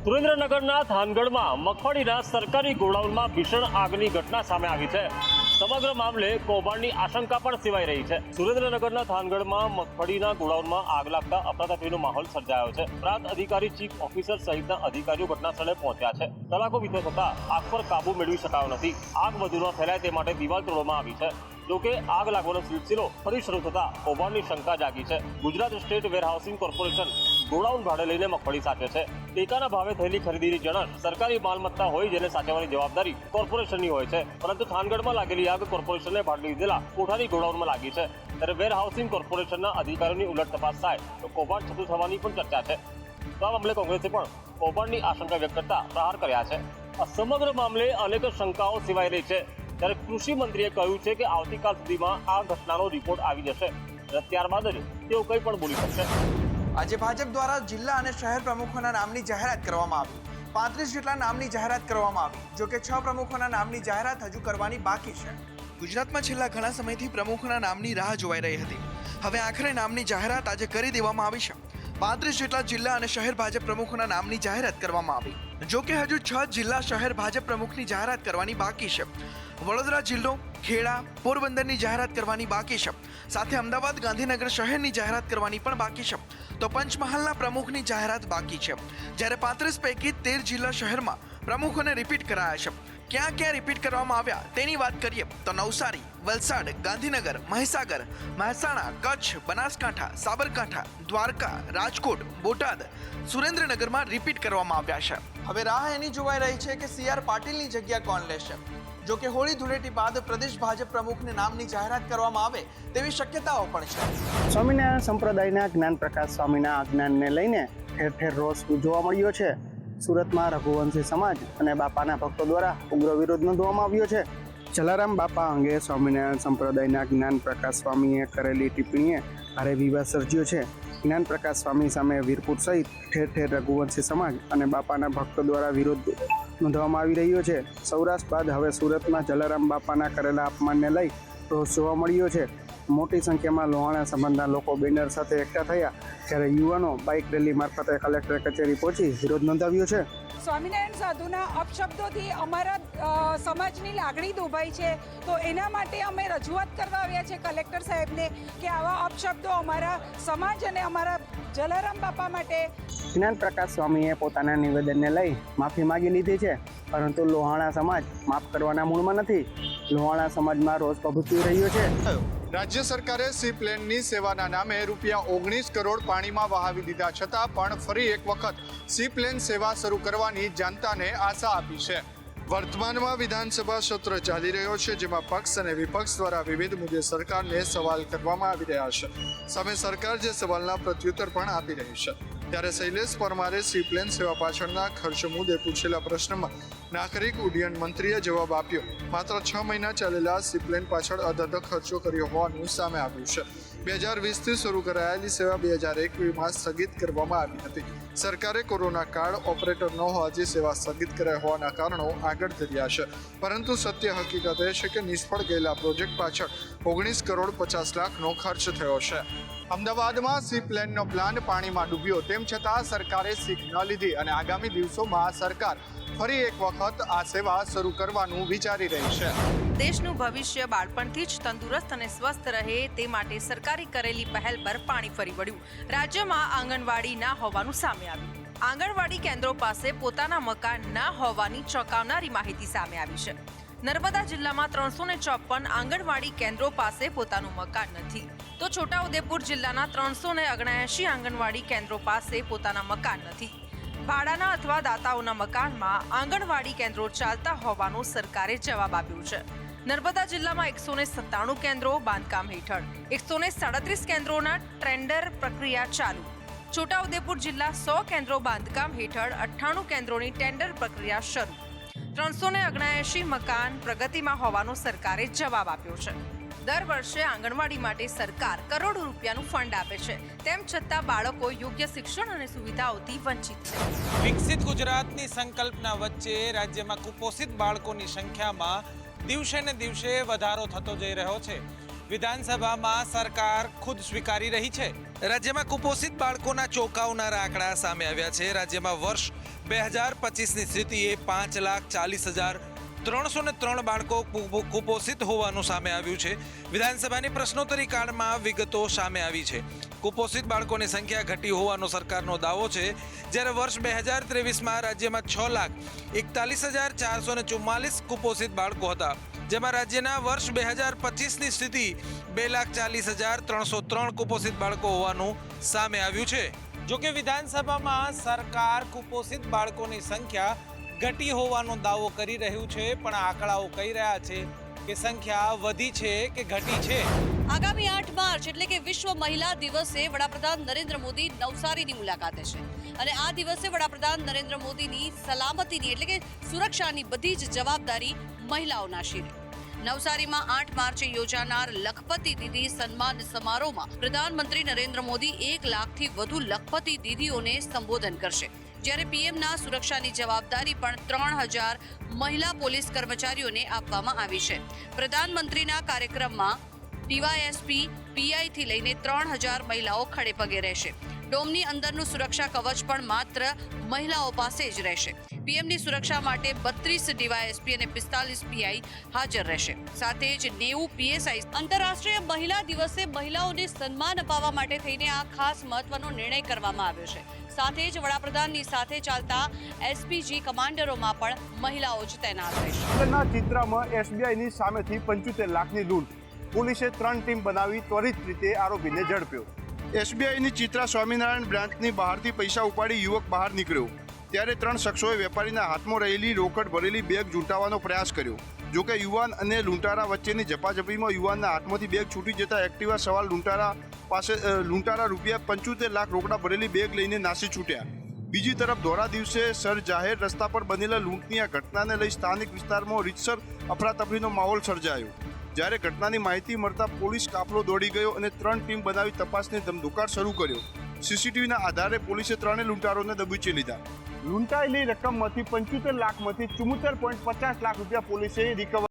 સુરેન્દ્રનગરના થાનગઢમાં મગફળીના સરકારી ગોડાઉનમાં ભીષણ આગની ઘટના સામે આવી છે। સમગ્ર મામલે કૌભાંડની આશંકા પણ સેવાઈ રહી છે। સુરેન્દ્રનગરના થાનગઢમાં મગફળીના ગોડાઉનમાં આગ લાગતા અફરાતફરીનો માહોલ સર્જાયો છે। પ્રાંત અધિકારી, ચીફ ઓફિસર સહિતના અધિકારીઓ ઘટનાસ્થળે પહોંચ્યા છે। કલાકો વીતવા છતાં આગ પર કાબુ મેળવી શકાયો નથી। આગ વધુ ન ફેલાય તે માટે દિવાલ તોડવામાં આવી છે। જોકે આગ લાગવાનો સિલસિલો ફરી શરૂ થતા કૌભાંડની શંકા જાગી છે। Gujarat state warehousing corporation godown ભાડે લઈને મગફળી સાચવે છે। ટેકાના ભાવે થયેલી ખરીદીની જણસ સરકારી માલમત્તા હોય જેને સાચવવાની જવાબદારી કોર્પોરેશનની હોય છે, પરંતુ થાનગઢમાં લાગેલી આગ કોર્પોરેશને ભાડે લીધેલા કોઠારી ગોડાઉનમાં લાગી છે। ત્યારે વેરહાઉસિંગ કોર્પોરેશનના અધિકારીઓની ઉલટ તપાસ થાય તો કૌભાંડ થતું થવાની પણ ચર્ચા છે। તો આ મામલે કોંગ્રેસે પણ કૌભાંડની આશંકા વ્યક્ત કરતા પ્રહાર કર્યા છે। આ સમગ્ર મામલે અનેક શંકાઓ સેવાઈ રહી છે। ત્યારે કૃષિ મંત્રીએ કહ્યું છે કે આવતીકાલ સુધીમાં આ ઘટનાનો રિપોર્ટ આવી જશે અને ત્યારબાદ જ તેઓ કંઈ પણ બોલી શકશે। આજે ભાજપ દ્વારા જિલ્લા અને શહેર પ્રમુખોના નામની જાહેરાત કરવામાં આવી। 35 જેટલા નામની જાહેરાત કરવામાં આવી। જો કે 6 પ્રમુખોના નામની જાહેરાત હજુ કરવાની બાકી છે। ગુજરાતમાં છેલ્લા ઘણા સમયથી પ્રમુખોના નામની રાહ જોવાઈ રહી હતી। હવે આખરે નામની જાહેરાત આજે કરી દેવામાં આવી છે। 35 જેટલા જિલ્લા અને શહેર ભાજપ પ્રમુખોના નામની જાહેરાત કરવામાં આવી। જો કે હજુ 6 જિલ્લા શહેર ભાજપ પ્રમુખની જાહેરાત કરવાની બાકી છે। વડોદરા જિલ્લો, ખેડા, પોરબંદરની જાહેરાત કરવાની બાકી છે। સાથે અમદાવાદ, ગાંધીનગર શહેરની જાહેરાત કરવાની પણ બાકી છે। તો પંચમહાલના પ્રમુખની જાહેરાત બાકી છે। જ્યારે 35 પૈકી 13 જિલ્લા શહેરમાં પ્રમુખોને રિપીટ કરાયા છે। ક્યાં ક્યાં રિપીટ કરવામાં આવ્યા તેની વાત કરીએ તો નવસારી, વલસાડ, ગાંધીનગર, મહીસાગર, મહેસાણા, કચ્છ, બનાસકાંઠા, સાબરકાંઠા, દ્વારકા, રાજકોટ, બોટાદ, સુરેન્દ્રનગરમાં રિપીટ કરવામાં આવ્યા છે। હવે રાહ એની જોવાઈ રહી છે કે CR પાટીલની જગ્યા કોણ લેશે। જો કે હોળી ધૂળેટી બાદ પ્રદેશ ભાજપ પ્રમુખને નામની જાહેરાત કરવામાં આવે તેવી શક્યતાઓ પણ છે। સ્વામિનારાયણ સંપ્રદાયના જ્ઞાન પ્રકાશ સ્વામીના આજ્ઞાનને લઈને ઠેર ઠેર રોષ જોવા મળ્યો છે। સુરતમાં રઘુવંશી સમાજ અને બાપાના ભક્તો દ્વારા ઉગ્ર વિરોધ નોંધવામાં આવ્યો છે। જલારામ બાપા અંગે સ્વામિનારાયણ સંપ્રદાયના જ્ઞાન પ્રકાશ સ્વામીએ કરેલી ટિપ્પણીએ ભારે વિવાદ સર્જ્યો છે। જ્ઞાન પ્રકાશ સ્વામી સામે વીરપુર સહિત ઠેર ઠેર રઘુવંશી સમાજ અને બાપાના ભક્તો દ્વારા વિરોધ નોંધવામાં આવી રહ્યો છે। સૌરાષ્ટ્ર બાદ હવે સુરતમાં જલારામ બાપાના કરેલા અપમાનને લઈ રોષ જોવા મળ્યો છે। મોટી સંખ્યામાં લોહાણા સંબંધના લોકો બેનર સાથે એકઠા થયા, ત્યારે યુવાનો બાઇક રેલી મારફતે કલેક્ટર કચેરી પહોંચી વિરોધ નોંધાવ્યો છે। સ્વામિનારાયણ સાધુના અપશબ્દોથી અમારા સમાજની લાગણી દુભાઈ છે, તો એના માટે અમે રજૂઆત કરવા આવ્યા છે કલેક્ટર સાહેબને કે આવા અપશબ્દો અમારા સમાજ અને અમારા જલારામ બાપા માટે। જ્ઞાન પ્રકાશ સ્વામીએ પોતાના નિવેદનને લઈ માફી માંગી લીધી છે, પરંતુ લોહાણા સમાજ માફ કરવાના મૂડમાં નથી। લોહાણા સમાજમાં રોષ ભભૂકી રહ્યો છે। રાજ્ય સરકારે સી પ્લેનની સેવાના નામે ₹19 કરોડ પાણીમાં વહાવી દીધા છતાં પણ ફરી એક વખત સી પ્લેન સેવા શરૂ કરવાની જનતાને આશા આપી છે। વર્તમાનમાં વિધાનસભા સત્ર ચાલી રહ્યો છે, જેમાં પક્ષ અને વિપક્ષ દ્વારા વિવિધ મુદ્દે સરકારને સવાલ કરવામાં આવી રહ્યા છે। સામે સરકાર જે સવાલના પ્રત્યુત્તર પણ આપી રહી છે। ત્યારે શૈલેષ પરમારે સી પ્લેન સેવા પાછળના ખર્ચ મુદ્દે પૂછેલા પ્રશ્નમાં નાગરિક ઉડ્ડયન મંત્રીએ જવાબ આપ્યો। માત્ર 6 મહિના ચાલેલા સી પ્લેન પાછળ અધધ ખર્ચો કર્યો હોવાનું સામે આવ્યું છે। 2020થી શરૂ કરાયેલી સેવા 2021માં સ્થગિત કરવામાં આવી હતી। સરકારે કોરોના કાળ, ઓપરેટર ન હોવાથી સેવા સ્થગિત કરાઈ હોવાના કારણો આગળ ધર્યા છે, પરંતુ સત્ય હકીકત એ છે કે નિષ્ફળ ગયેલા પ્રોજેક્ટ પાછળ 19 કરોડ 50 લાખનો ખર્ચ થયો છે। અમદાવાદમાં સી પ્લેનનો પ્લાન પાણીમાં ડૂબ્યો, તેમ છતાં સરકારે શીખ ન લીધી અને આગામી દિવસોમાં સરકાર ફરી એક વખત આ સેવા શરૂ કરવાનું વિચારી રહી છે। દેશનું ભવિષ્ય બાળપણથી જ તંદુરસ્ત અને સ્વસ્થ રહે તે માટે સરકારે કરેલી પહેલ પર પાણી ફરી વળ્યું। રાજ્યમાં આંગણવાડી ના હોવાનું સામે આવ્યું। આંગણવાડી કેન્દ્રો પાસે પોતાના મકાન ના હોવાની ચોંકાવનારી માહિતી સામે આવી છે। નર્મદા જિલ્લામાં 354 આંગણવાડી કેન્દ્રો પાસે પોતાનું મકાન નથી, તો છોટાઉદેપુર જિલ્લાના 379 આંગણવાડી કેન્દ્રો પાસે પોતાના મકાન નથી। ભાડાના અથવા દાતાઓના મકાનમાં આંગણવાડી કેન્દ્રો ચાલતા હોવાનો સરકારે જવાબ આપ્યો છે। નર્મદા જિલ્લામાં 197 કેન્દ્રો બાંધકામ હેઠળ, 137 કેન્દ્રોના ટેન્ડર પ્રક્રિયા ચાલુ। છોટાઉદેપુર જિલ્લા 100 કેન્દ્રો બાંધકામ હેઠળ, 98 કેન્દ્રોની ટેન્ડર પ્રક્રિયા શરૂ। 379 મકાન પ્રગતિમાં હોવાનો સરકારે જવાબ આપ્યો છે। દર વર્ષે આંગણવાડી માટે સરકાર કરોડો રૂપિયાનું ફંડ આપે છે, તેમ છતાં બાળકો યોગ્ય શિક્ષણ અને સુવિધાઓથી વંચિત છે। વિકસિત ગુજરાતની સંકલ્પના વચ્ચે રાજ્યમાં કુપોષિત બાળકોની સંખ્યામાં દિવસે ને દિવસે વધારો થતો જઈ રહ્યો છે। વિધાનસભામાં સરકાર ખુદ સ્વીકારી રહી છે રાજ્યમાં કુપોષિત બાળકોના ચોંકાવનારા આંકડા સામે આવ્યા છે. રાજ્યમાં વર્ષ 2025ની સ્થિતિએ 5,40,303 બાળકો કુપોષિત હોવાનું સામે આવ્યું છે. વિધાનસભાની પ્રશ્નોત્તરી કાળમાં વિગતો સામે આવી છે. કુપોષિત બાળકોની સંખ્યા ઘટી હોવાનો સરકારનો દાવો છે. જ્યારે વર્ષ 2023માં રાજ્યમાં 6,41,444 કુપોષિત બાળકો હતા, જેમાં રાજ્યના વર્ષ 2025ની સ્થિતિ 2,40,303 કુપોષિત બાળકો હોવાનું સામે આવ્યું છે. જોકે વિધાનસભામાં સરકાર કુપોષિત બાળકોની સંખ્યા ઘટી હોવાનો દાવો કરી રહ્યું છે, પણ આંકડાઓ કહી રહ્યા છે કે સંખ્યા વધી છે કે ઘટી છે. આગામી 8 માર્ચ એટલે કે વિશ્વ મહિલા દિવસે વડાપ્રધાન નરેન્દ્ર મોદી નવસારીની મુલાકાતે છે અને આ દિવસે વડાપ્રધાન નરેન્દ્ર મોદીની સલામતીની એટલે કે સુરક્ષાની બધી જ જવાબદારી મહિલાઓના શિરે. નવસારીમાં 8 માર્ચે યોજાનાર લખપતિ દીદી સન્માન સમારોહમાં પ્રધાનમંત્રી નરેન્દ્ર મોદી 1 લાખથી વધુ લખપતિ દીદીઓને સંબોધન કરશે. જ્યારે પીએમના સુરક્ષાની જવાબદારી પણ 3,000 મહિલા પોલીસ કર્મચારીઓને આપવામાં આવી છે. પ્રધાનમંત્રીના કાર્યક્રમમાં ડીવાયએસપી પીઆઈથી લઈને 3,000 મહિલાઓ ખડે પગે રહેશે. ડોમની અંદરનું સુરક્ષા કવચ પણ માત્ર મહિલાઓ પાસે જ રહેશે. પીએમની સુરક્ષા માટે 32 ડીવાયએસપી અને 45 પીઆઈ હાજર રહેશે. સાથે જ 90 પીએસઆઈ. આંતરરાષ્ટ્રીય મહિલા દિવસે મહિલાઓને સન્માન અપાવવા માટે થઈને આ ખાસ મહત્વનો નિર્ણય કરવામાં આવ્યો છે. સાથે જ વડાપ્રધાનની સાથે ચાલતા એસપીજી કમાન્ડરોમાં પણ મહિલાઓ જ તૈનાત રહેશે. આગળના ચિત્રમાં એસબીઆઈની સામેથી 75 લાખની લૂંટ. પોલીસે 3 ટીમ બનાવી ત્વરિત રીતે આરોપીને ઝડપ્યો. એસબીઆઈની ચિત્રા સ્વામિનારાયણ બ્રાન્ચની બહારથી પૈસા ઉપાડી યુવક બહાર નીકળ્યો, ત્યારે 3 શખ્સોએ વેપારીના હાથમાં રહેલી રોકડ ભરેલી બેગ ઝૂંટાવવાનો પ્રયાસ કર્યો. જોકે યુવાન અને લૂંટારા વચ્ચેની ઝપાઝપીમાં યુવાનના હાથમાંથી બેગ છૂટી જતા એક્ટિવા સવાલ લૂંટારા રૂપિયા 75 લાખ રોકડા ભરેલી બેગ લઈને નાસી છૂટ્યા. બીજી તરફ ધોળા દિવસે સર જાહેર રસ્તા પર બનેલા લૂંટની આ ઘટનાને લઈ સ્થાનિક વિસ્તારમાં રીતસર અફરાતફરીનો માહોલ સર્જાયો. જ્યારે ઘટનાની માહિતી મળતા પોલીસ કાફલો દોડી ગયો અને 3 ટીમ બનાવી તપાસની ધમધોકાર શરૂ કર્યો. સીસીટીવીના આધારે પોલીસે 3 લૂંટારોને દબોચી લીધા. લૂંટાયેલી રકમમાંથી 75 લાખમાંથી 74.50 લાખ રૂપિયા પોલીસે રિકવર